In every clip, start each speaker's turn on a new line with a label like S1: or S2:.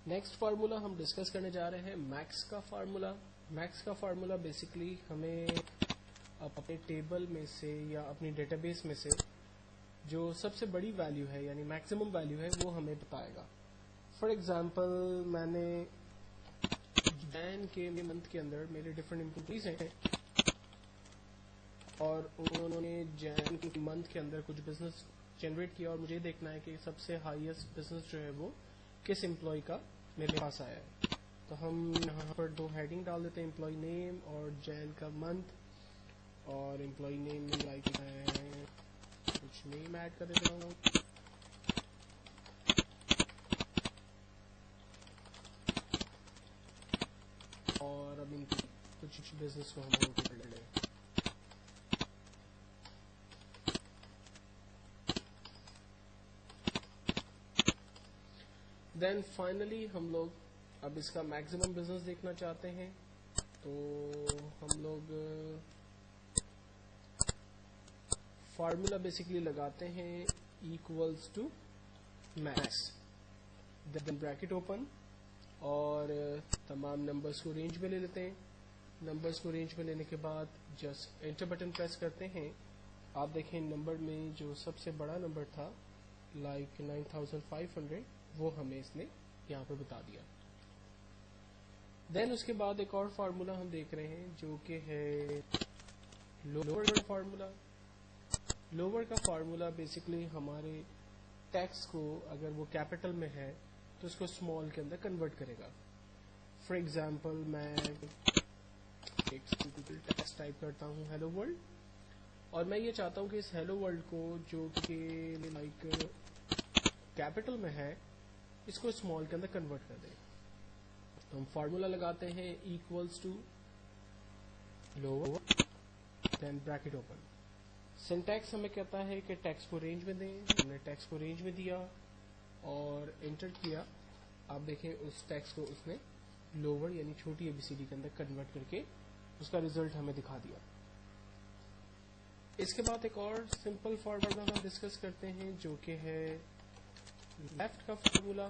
S1: Next formula ہم discuss کرنے جا رہے ہیں میکس کا فارمولا. میکس کا فارمولا بیسکلی ہمیں اپنے ٹیبل میں سے یا اپنی ڈیٹا بیس میں سے جو سب سے بڑی ویلیو ہے یعنی میکسیمم ویلیو ہے وہ ہمیں بتائے گا. فار ایگزامپل میں نے جین کے منتھ کے اندر میرے ڈفرینٹ امپلائیز ہیں اور انہوں نے جین کے منتھ کے اندر کچھ بزنس جنریٹ کیا اور مجھے دیکھنا ہے کہ سب سے ہائیسٹ بزنس جو ہے وہ کس امپلائی کا میرے پاس آیا ہے. تو ہم یہاں پر دو ہیڈنگ ڈال دیتے ہیں, امپلائی نیم اور جین کا منتھ. اور امپلائی نیم میں لائک میں کچھ نیم ایڈ کر دیتا ہوں. اور اب ان کی کچھ بزنس کو ہم کر لیں. دین فائنلی ہم لوگ اب اس کا میکسیمم بزنس دیکھنا چاہتے ہیں, تو ہم لوگ فارمولا بیسکلی لگاتے ہیں equals to max, then bracket open, اور تمام نمبرز کو رینج میں لے لیتے ہیں. نمبرز کو رینج میں لینے کے بعد جسٹ انٹر بٹن پریس کرتے ہیں. آپ دیکھیں نمبر میں جو سب سے بڑا نمبر تھا لائک 9500 وہ ہمیں اس نے یہاں پہ بتا دیا. دین اس کے بعد ایک اور فارمولا ہم دیکھ رہے ہیں جو کہ ہے لوور کا فارمولا. لوور کا فارمولا بیسکلی ہمارے ٹیکسٹ کو اگر وہ کیپٹل میں ہے تو اس کو اسمال کے اندر کنورٹ کرے گا. فار ایگزامپل میں ایک ٹیکسٹ ٹائپ کرتا ہوں ہیلو ورلڈ, اور میں یہ چاہتا ہوں کہ اس ہیلو ورلڈ کو جو کہ لائک کیپٹل میں ہے اس کو اسمال کے اندر کنورٹ کر دیں. تو ہم فارمولا لگاتے ہیں equals to lower then bracket open. Syntax ہمیں کہتا ہے کہ ٹیکسٹ کو رینج میں دیں. ہم نے ٹیکسٹ کو رینج میں دیا اور انٹر کیا. آپ دیکھیں اس ٹیکسٹ کو اس نے لوور یعنی چھوٹی اے بی سی ڈی کے اندر کنورٹ کر کے اس کا ریزلٹ ہمیں دکھا دیا. اس کے بعد ایک اور سمپل فارمولا ہم ڈسکس کرتے ہیں جو کہ ہے لیفٹ کا فارمولا.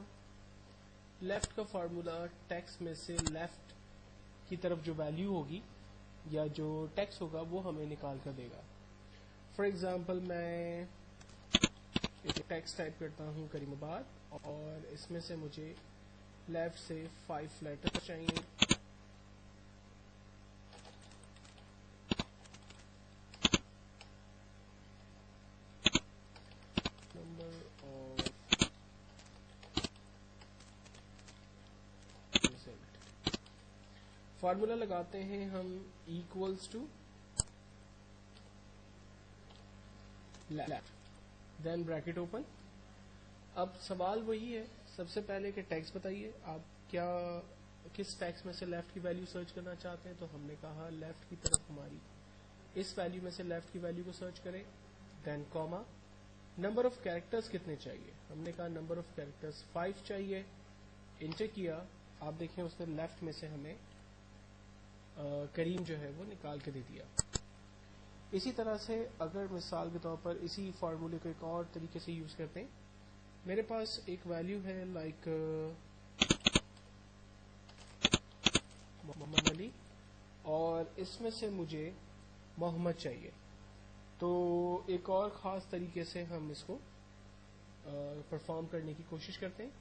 S1: لیفٹ کا فارمولا ٹیکسٹ میں سے لیفٹ کی طرف جو ویلیو ہوگی یا جو ٹیکسٹ ہوگا وہ ہمیں نکال کر دے گا. فار ایگزامپل میں ایک ٹیکسٹ ٹائپ کرتا ہوں کریم آباد, اور اس میں سے مجھے لیفٹ سے 5 لیٹر چاہیے. فارمولا لگاتے ہیں ہم equals to left then bracket open. اب سوال وہی ہے سب سے پہلے کہ ٹیکسٹ بتائیے آپ کیا کس ٹیکسٹ میں سے لیفٹ کی ویلیو سرچ کرنا چاہتے ہیں. تو ہم نے کہا لیفٹ کی طرف ہماری اس ویلیو میں سے لیفٹ کی ویلیو کو سرچ کریں. دین کوما, نمبر آف کیریکٹرز کتنے چاہیے. ہم نے کہا نمبر آف کیریکٹرز 5 چاہیے. انٹر کیا. آپ دیکھیں اس نے لیفٹ میں سے ہمیں کریم جو ہے وہ نکال کے دے دیا. اسی طرح سے اگر مثال کے طور پر اسی فارمولے کو ایک اور طریقے سے یوز کرتے ہیں, میرے پاس ایک ویلیو ہے لائک محمد علی, اور اس میں سے مجھے محمد چاہیے. تو ایک اور خاص طریقے سے ہم اس کو پرفارم کرنے کی کوشش کرتے ہیں.